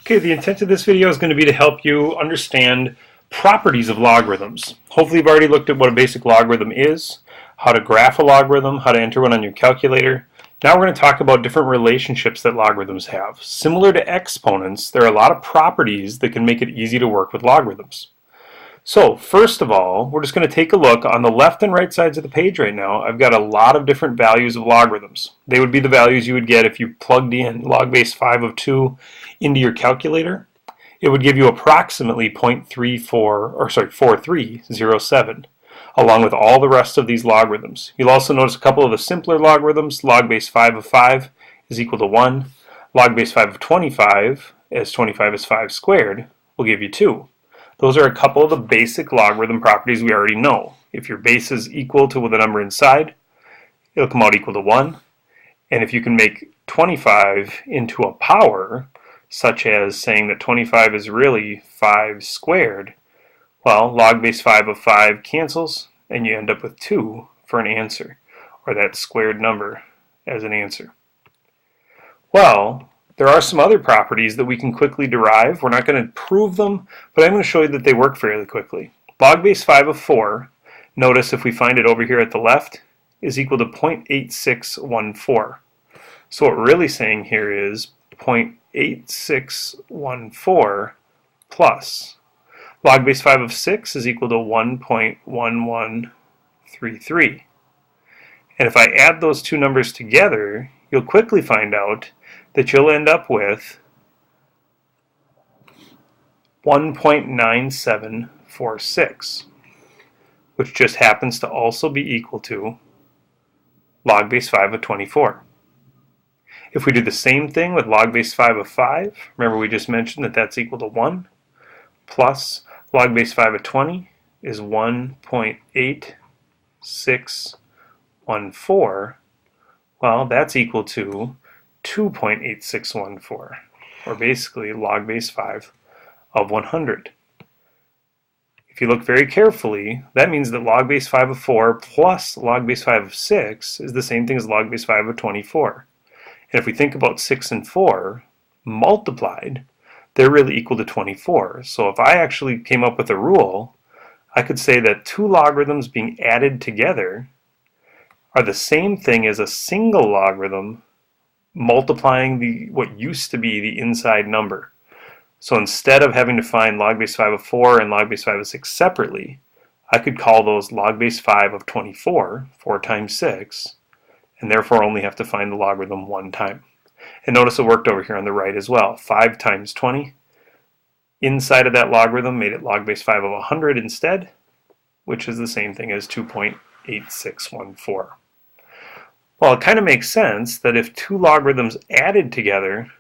Okay, the intent of this video is going to be to help you understand properties of logarithms. Hopefully you've already looked at what a basic logarithm is, how to graph a logarithm, how to enter one on your calculator. Now we're going to talk about different relationships that logarithms have. Similar to exponents, there are a lot of properties that can make it easy to work with logarithms. So first of all, we're just going to take a look on the left and right sides of the page right now. I've got a lot of different values of logarithms. They would be the values you would get if you plugged in log base 5 of 2 into your calculator. It would give you approximately 4307, along with all the rest of these logarithms. You'll also notice a couple of the simpler logarithms. Log base 5 of 5 is equal to 1. Log base 5 of 25, as 25 is 5 squared, will give you 2. Those are a couple of the basic logarithm properties we already know. If your base is equal to the number inside, it'll come out equal to 1. And if you can make 25 into a power, such as saying that 25 is really 5 squared, well, log base 5 of 5 cancels, and you end up with 2 for an answer, or that squared number as an answer. Well, there are some other properties that we can quickly derive. We're not going to prove them, but I'm going to show you that they work fairly quickly. Log base 5 of 4, notice if we find it over here at the left, is equal to 0.8614. So what we're really saying here is 0.8614 plus. Log base 5 of 6 is equal to 1.1133. And if I add those two numbers together, you'll quickly find out that you'll end up with 1.9746, which just happens to also be equal to log base 5 of 24. If we do the same thing with log base 5 of 5, remember we just mentioned that that's equal to 1, plus log base 5 of 20 is 1.8614. Well, that's equal to 2.8614, or basically log base 5 of 100. If you look very carefully, that means that log base 5 of 4 plus log base 5 of 6 is the same thing as log base 5 of 24. And if we think about 6 and 4 multiplied, they're really equal to 24. So if I actually came up with a rule, I could say that two logarithms being added together are the same thing as a single logarithm multiplying what used to be the inside number. So instead of having to find log base 5 of 4 and log base 5 of 6 separately, I could call those log base 5 of 24, 4 times 6, and therefore only have to find the logarithm one time. And notice it worked over here on the right as well. 5 times 20, inside of that logarithm made it log base 5 of 100 instead, which is the same thing as 2.8614. Well, it kind of makes sense that if two logarithms added together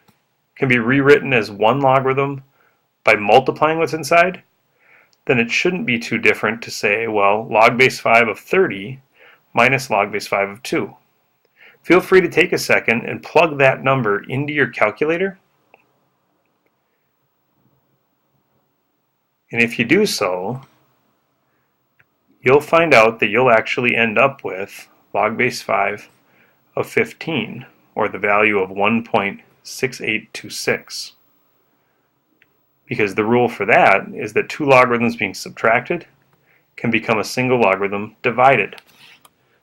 can be rewritten as one logarithm by multiplying what's inside, then it shouldn't be too different to say, well, log base 5 of 30 minus log base 5 of 2. Feel free to take a second and plug that number into your calculator. And if you do so, you'll find out that you'll actually end up with log base 5 of 15, or the value of 1.6826. Because the rule for that is that two logarithms being subtracted can become a single logarithm divided.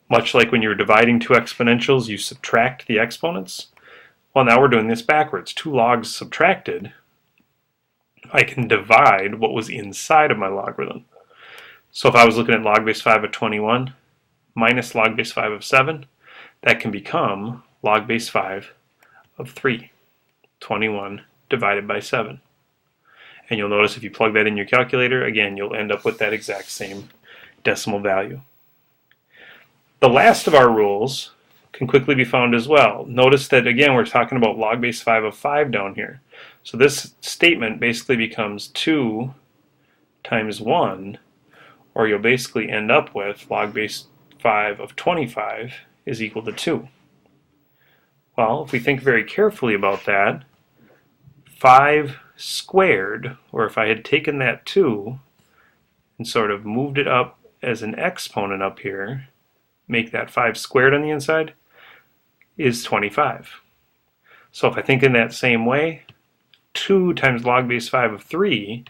Much like when you're dividing two exponentials, you subtract the exponents. Well, now we're doing this backwards. Two logs subtracted, I can divide what was inside of my logarithm. So if I was looking at log base 5 of 21 minus log base 5 of 7, that can become log base 5 of 3, 21 divided by 7. And you'll notice if you plug that in your calculator, again, you'll end up with that exact same decimal value. The last of our rules can quickly be found as well. Notice that, again, we're talking about log base 5 of 5 down here. So this statement basically becomes 2 times 1, or you'll basically end up with log base 5 of 25 is equal to 2. Well, if we think very carefully about that, 5 squared, or if I had taken that 2 and sort of moved it up as an exponent up here, make that 5 squared on the inside, is 25. So if I think in that same way, 2 times log base 5 of 3,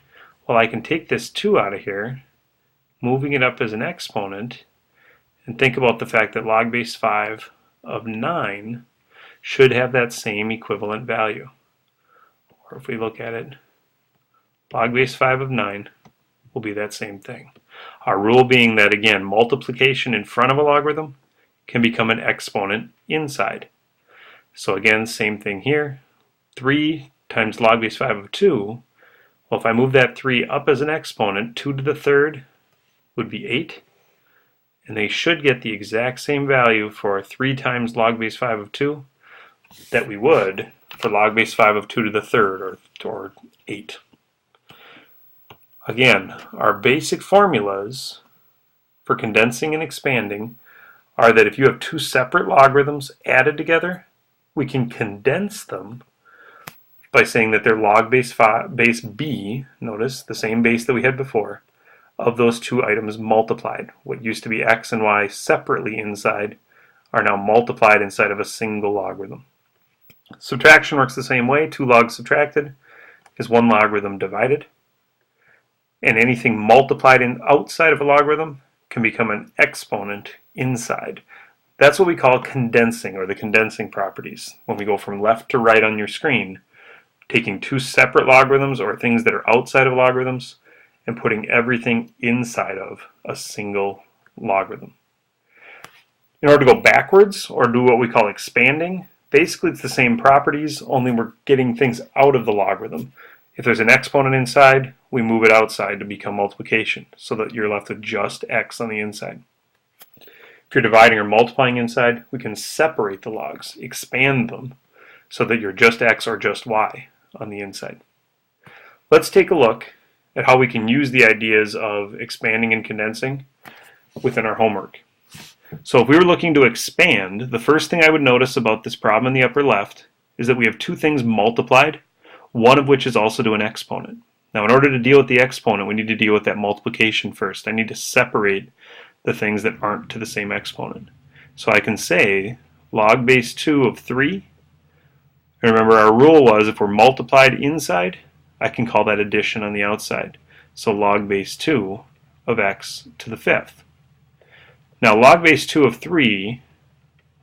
well, I can take this 2 out of here, moving it up as an exponent, and think about the fact that log base 5 of 9 should have that same equivalent value. Or if we look at it, log base 5 of 9 will be that same thing. Our rule being that, again, multiplication in front of a logarithm can become an exponent inside. So again, same thing here. 3 times log base 5 of 2. Well, if I move that 3 up as an exponent, 2 to the third would be 8. And they should get the exact same value for 3 times log base 5 of 2 that we would for log base 5 of 2 to the third, or 8. Again, our basic formulas for condensing and expanding are that if you have two separate logarithms added together, we can condense them by saying that they're log base b, notice the same base that we had before, of those two items multiplied. What used to be x and y separately inside are now multiplied inside of a single logarithm. Subtraction works the same way. 2 logs subtracted is 1 logarithm divided. And anything multiplied outside of a logarithm can become an exponent inside. That's what we call condensing, or the condensing properties. When we go from left to right on your screen, taking 2 separate logarithms or things that are outside of logarithms and putting everything inside of a single logarithm. In order to go backwards, or do what we call expanding, basically it's the same properties, only we're getting things out of the logarithm. If there's an exponent inside, we move it outside to become multiplication, so that you're left with just x on the inside. If you're dividing or multiplying inside, we can separate the logs, expand them, so that you're just x or just y on the inside. Let's take a look at how we can use the ideas of expanding and condensing within our homework. So if we were looking to expand, the first thing I would notice about this problem in the upper left is that we have 2 things multiplied, one of which is also to an exponent. Now, in order to deal with the exponent, we need to deal with that multiplication first. I need to separate the things that aren't to the same exponent. So I can say log base 2 of 3. And remember, our rule was if we're multiplied inside, I can call that addition on the outside. So log base 2 of x to the 5th. Now, log base 2 of 3,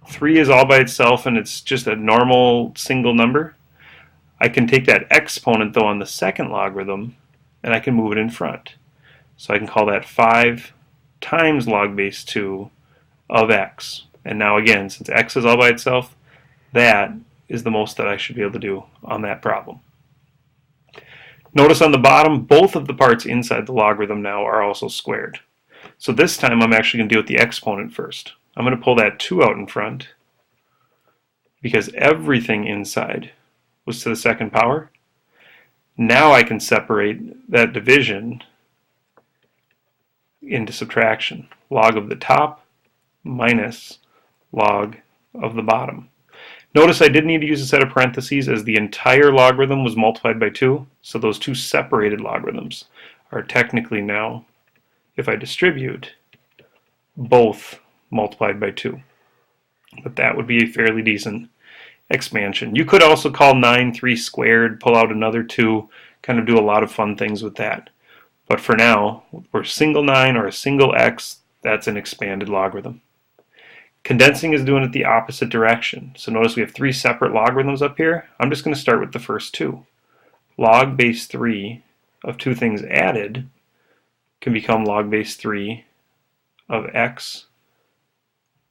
3 is all by itself and it's just a normal single number. I can take that exponent, though, on the second logarithm, and I can move it in front. So I can call that 5 times log base 2 of x. And now again, since x is all by itself, that is the most that I should be able to do on that problem. Notice on the bottom, both of the parts inside the logarithm now are also squared. So this time I'm actually going to deal with the exponent first. I'm going to pull that 2 out in front because everything inside was to the second power. Now I can separate that division into subtraction. Log of the top minus log of the bottom. Notice I didn't need to use a set of parentheses as the entire logarithm was multiplied by 2, so those 2 separated logarithms are technically now, if I distribute, both multiplied by 2. But that would be a fairly decent expansion. You could also call 9 3 squared, pull out another 2, kind of do a lot of fun things with that. But for now, for a single 9 or a single x, that's an expanded logarithm. Condensing is doing it the opposite direction. So notice we have 3 separate logarithms up here. I'm just going to start with the first 2. Log base 3 of 2 things added can become log base 3 of x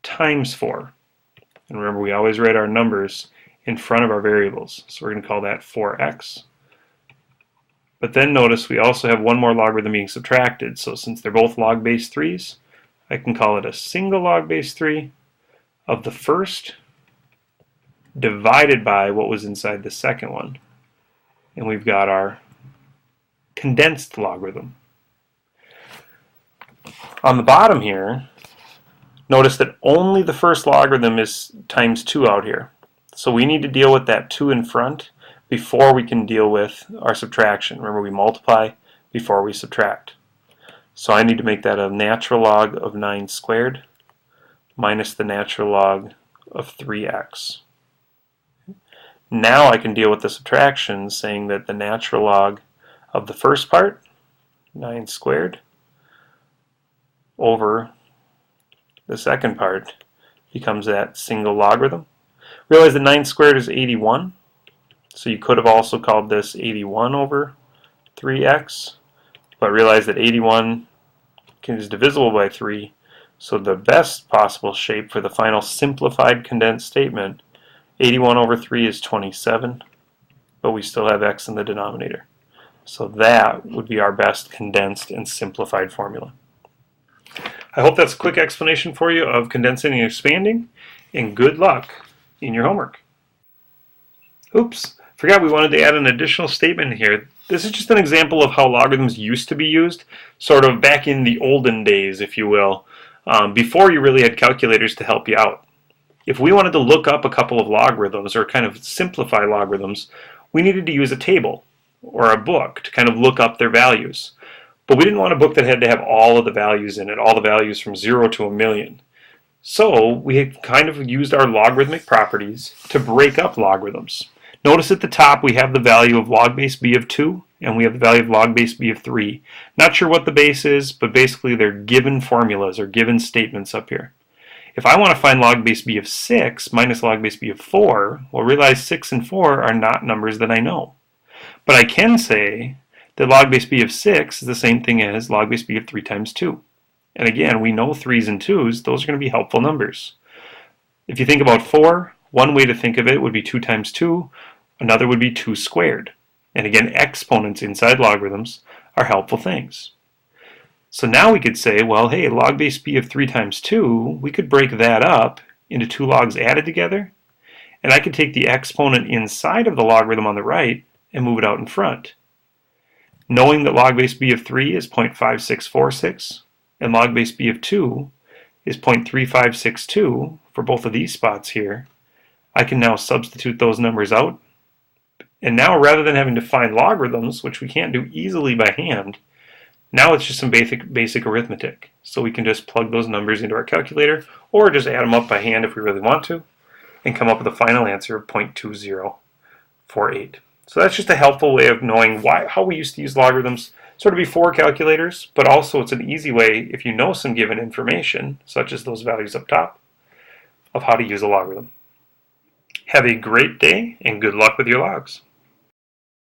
times 4. And remember, we always write our numbers in front of our variables. So we're going to call that 4x. But then notice we also have one more logarithm being subtracted. So since they're both log base 3s, I can call it a single log base 3 of the first divided by what was inside the second one. And we've got our condensed logarithm. On the bottom here, notice that only the first logarithm is times 2 out here. So we need to deal with that 2 in front before we can deal with our subtraction. Remember, we multiply before we subtract. So I need to make that a natural log of 9 squared minus the natural log of 3x. Now I can deal with the subtraction, saying that the natural log of the first part, 9 squared, over the second part becomes that single logarithm. Realize that 9 squared is 81, so you could have also called this 81 over 3x, but realize that 81 is divisible by 3, so the best possible shape for the final simplified condensed statement, 81 over 3 is 27, but we still have x in the denominator. So that would be our best condensed and simplified formula. I hope that's a quick explanation for you of condensing and expanding, and good luck in your homework. Oops, forgot we wanted to add an additional statement here. This is just an example of how logarithms used to be used, sort of back in the olden days, if you will, before you really had calculators to help you out. If we wanted to look up a couple of logarithms or kind of simplify logarithms, we needed to use a table or a book to kind of look up their values. But we didn't want a book that had to have all of the values in it, all the values from 0 to 1,000,000. So we had kind of used our logarithmic properties to break up logarithms. Notice at the top we have the value of log base b of 2 and we have the value of log base b of 3. Not sure what the base is, but basically they're given formulas or given statements up here. If I want to find log base b of 6 minus log base b of 4, well, realize 6 and 4 are not numbers that I know. But I can say that log base b of 6 is the same thing as log base b of 3 times 2. And again, we know 3's and 2's, those are going to be helpful numbers. If you think about 4, one way to think of it would be 2 times 2, another would be 2 squared. And again, exponents inside logarithms are helpful things. So now we could say, well, hey, log base b of 3 times 2, we could break that up into 2 logs added together, and I could take the exponent inside of the logarithm on the right and move it out in front. Knowing that log base b of 3 is 0.5646, and log base b of 2 is 0.3562 for both of these spots here, I can now substitute those numbers out. And now rather than having to find logarithms, which we can't do easily by hand, now it's just some basic arithmetic. So we can just plug those numbers into our calculator or just add them up by hand if we really want to and come up with a final answer of 0.2048. So that's just a helpful way of knowing how we used to use logarithms sort of before calculators, but also it's an easy way if you know some given information, such as those values up top, of how to use a logarithm. Have a great day and good luck with your logs.